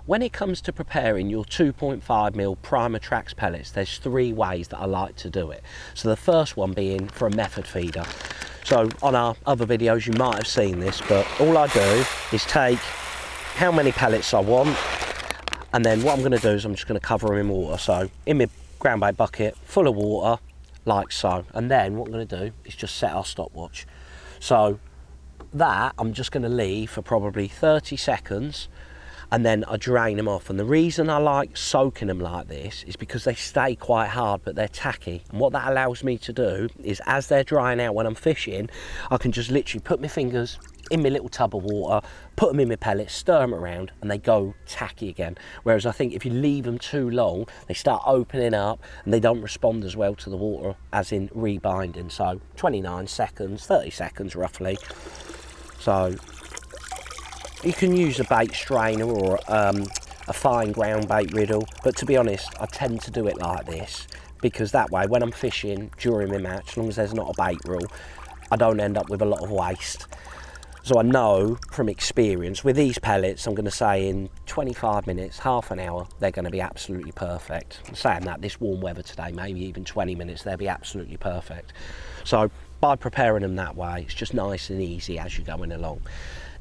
when it comes to preparing your 2.5mm prime Attrax pellets, there's 3 ways that I like to do it. So the first one being for a method feeder. So on our other videos you might have seen this, but all I do is take how many pellets I want, and then what I'm going to do is I'm just going to cover them in water. So in my ground bait bucket full of water, like so, and then what I'm going to do is just set our stopwatch. So that I'm just going to leave for probably 30 seconds, and then I drain them off. And the reason I like soaking them like this is because they stay quite hard, but they're tacky. And what that allows me to do is, as they're drying out when I'm fishing, I can just literally put my fingers in my little tub of water, put them in my pellets, stir them around, and they go tacky again. Whereas I think if you leave them too long, they start opening up and they don't respond as well to the water as in rebinding. So 29 seconds, 30 seconds roughly. So you can use a bait strainer or a fine ground bait riddle, but to be honest, I tend to do it like this, because that way when I'm fishing during my match, as long as there's not a bait rule, I don't end up with a lot of waste. So I know from experience with these pellets, I'm going to say in 25 minutes, half an hour, they're going to be absolutely perfect. I'm saying that this warm weather today, maybe even 20 minutes, they'll be absolutely perfect. So by preparing them that way, it's just nice and easy as you're going along.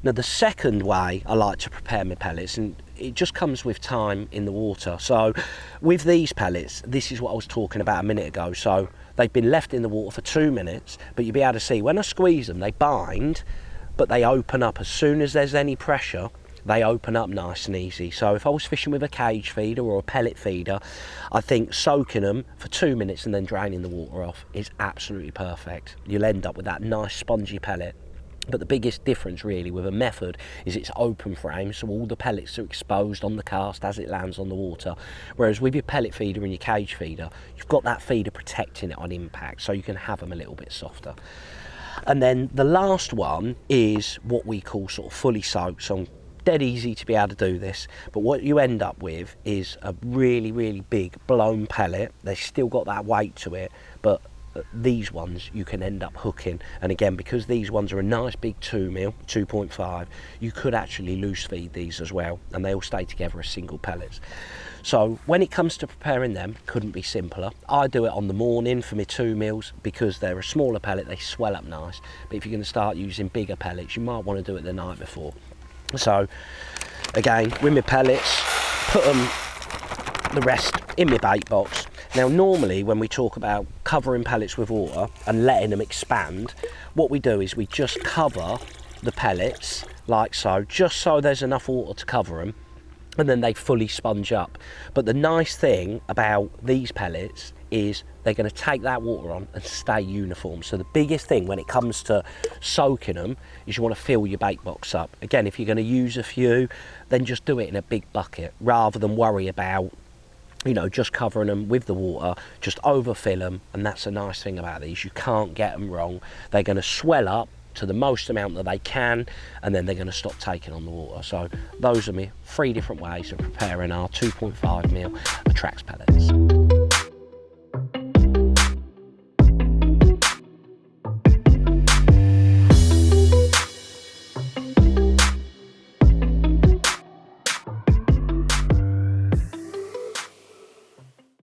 Now the second way I like to prepare my pellets, and it just comes with time in the water. So with these pellets, this is what I was talking about a minute ago. So they've been left in the water for 2 minutes, but you'll be able to see when I squeeze them, they bind, but they open up as soon as there's any pressure. They open up nice and easy. So if I was fishing with a cage feeder or a pellet feeder, I think soaking them for 2 minutes and then draining the water off is absolutely perfect. You'll end up with that nice spongy pellet. But the biggest difference really with a method is it's open frame, so all the pellets are exposed on the cast as it lands on the water. Whereas with your pellet feeder and your cage feeder, you've got that feeder protecting it on impact, so you can have them a little bit softer. And then the last one is what we call sort of fully soaked. So dead easy to be able to do this, but what you end up with is a really, really big blown pellet. They've still got that weight to it, but these ones you can end up hooking. And again, because these ones are a nice big 2mm, 2.5, you could actually loose feed these as well, and they all stay together as single pellets. So when it comes to preparing them, couldn't be simpler. I do it on the morning for my 2mm because they're a smaller pellet, they swell up nice. But if you're going to start using bigger pellets, you might want to do it the night before. So again, with my pellets, put them the rest in my bait box. Now normally when we talk about covering pellets with water and letting them expand, what we do is we just cover the pellets like so, just so there's enough water to cover them, and then they fully sponge up. But the nice thing about these pellets is they're going to take that water on and stay uniform. So the biggest thing when it comes to soaking them is you want to fill your bait box up. Again, if you're going to use a few, then just do it in a big bucket rather than worry about, you know, just covering them with the water. Just overfill them, and that's a nice thing about these. You can't get them wrong. They're going to swell up to the most amount that they can, and then they're going to stop taking on the water. So those are my 3 different ways of preparing our 2.5mm Attrax pellets.